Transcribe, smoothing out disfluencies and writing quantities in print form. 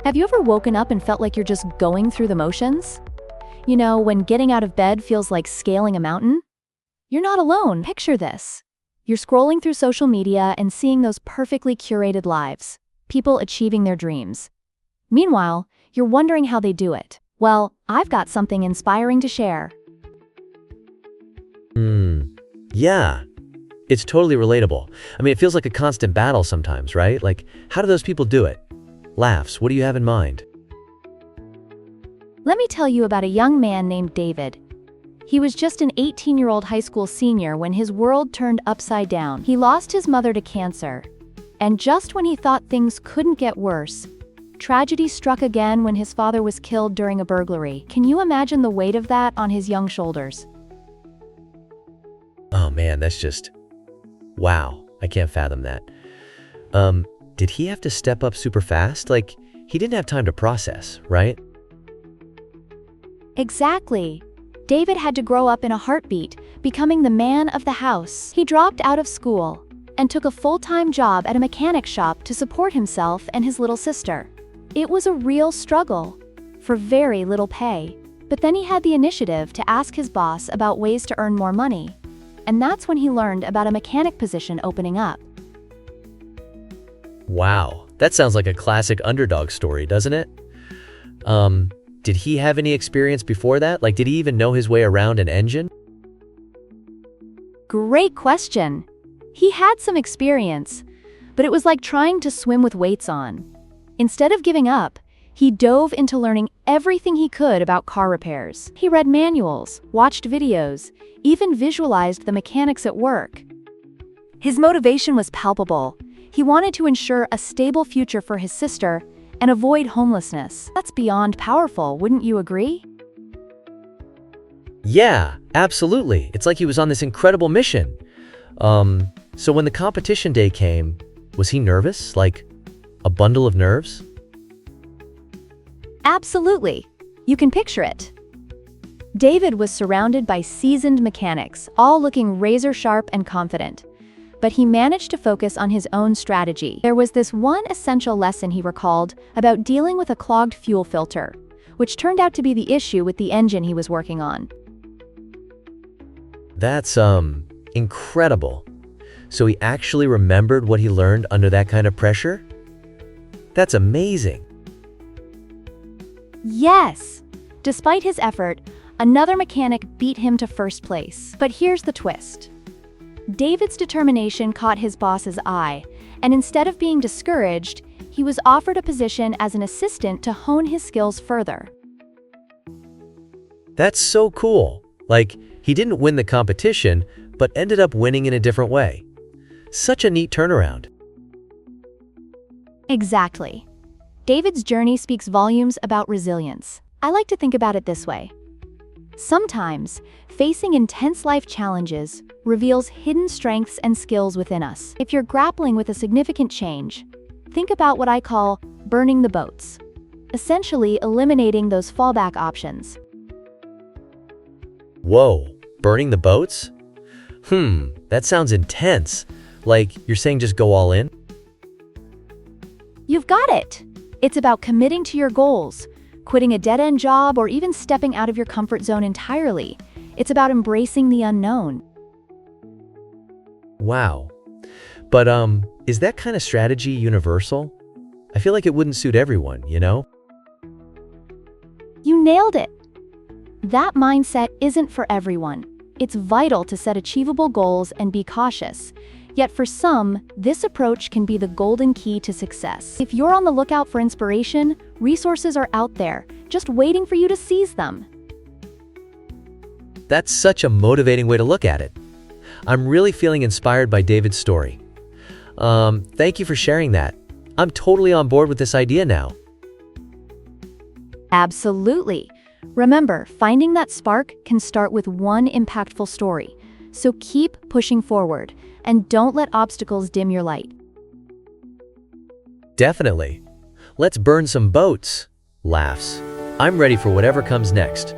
Have you ever woken up and felt like you're just going through the motions? You know, when getting out of bed feels like scaling a mountain? You're not alone. Picture this. You're scrolling through social media and seeing those perfectly curated lives, people achieving their dreams. Meanwhile, you're wondering how they do it. Well, I've got something inspiring to share. Yeah, it's totally relatable. I mean, it feels like a constant battle sometimes, right? Like, how do those people do it? Laughs, what do you have in mind? Let me tell you about a young man named David. He was just an 18-year-old high school senior when his world turned upside down. He lost his mother to cancer. And just when he thought things couldn't get worse, tragedy struck again when his father was killed during a burglary. Can you imagine the weight of that on his young shoulders? Oh man, that's just... wow, I can't fathom that. Did he have to step up super fast? Like, he didn't have time to process, right? Exactly. David had to grow up in a heartbeat, becoming the man of the house. He dropped out of school and took a full-time job at a mechanic shop to support himself and his little sister. It was a real struggle, for very little pay. But then he had the initiative to ask his boss about ways to earn more money. And that's when he learned about a mechanic position opening up. Wow, that sounds like a classic underdog story, doesn't it? Did he have any experience before that? Like, did he even know his way around an engine? Great question. He had some experience, but it was like trying to swim with weights on. Instead of giving up, he dove into learning everything he could about car repairs. He read manuals, watched videos, even visualized the mechanics at work. His motivation was palpable. He wanted to ensure a stable future for his sister and avoid homelessness. That's beyond powerful, wouldn't you agree? Yeah, absolutely. It's like he was on this incredible mission. So when the competition day came, was he nervous? Like a bundle of nerves? Absolutely. You can picture it. David was surrounded by seasoned mechanics, all looking razor-sharp and confident. But he managed to focus on his own strategy. There was this one essential lesson he recalled about dealing with a clogged fuel filter, which turned out to be the issue with the engine he was working on. That's, incredible. So he actually remembered what he learned under that kind of pressure? That's amazing. Yes! Despite his effort, another mechanic beat him to first place. But here's the twist. David's determination caught his boss's eye, and instead of being discouraged, he was offered a position as an assistant to hone his skills further. That's so cool. Like, he didn't win the competition, but ended up winning in a different way. Such a neat turnaround. Exactly. David's journey speaks volumes about resilience. I like to think about it this way. Sometimes, facing intense life challenges reveals hidden strengths and skills within us. If you're grappling with a significant change, think about what I call burning the boats, essentially eliminating those fallback options. Whoa, burning the boats? That sounds intense. Like, you're saying just go all in? You've got it. It's about committing to your goals, quitting a dead-end job, or even stepping out of your comfort zone entirely. It's about embracing the unknown. Wow. But, is that kind of strategy universal? I feel like it wouldn't suit everyone, you know? You nailed it. That mindset isn't for everyone. It's vital to set achievable goals and be cautious. Yet for some, this approach can be the golden key to success. If you're on the lookout for inspiration, resources are out there, just waiting for you to seize them. That's such a motivating way to look at it. I'm really feeling inspired by David's story. Thank you for sharing that. I'm totally on board with this idea now. Absolutely. Remember, finding that spark can start with one impactful story. So keep pushing forward, and don't let obstacles dim your light. Definitely. Let's burn some boats. Laughs. I'm ready for whatever comes next.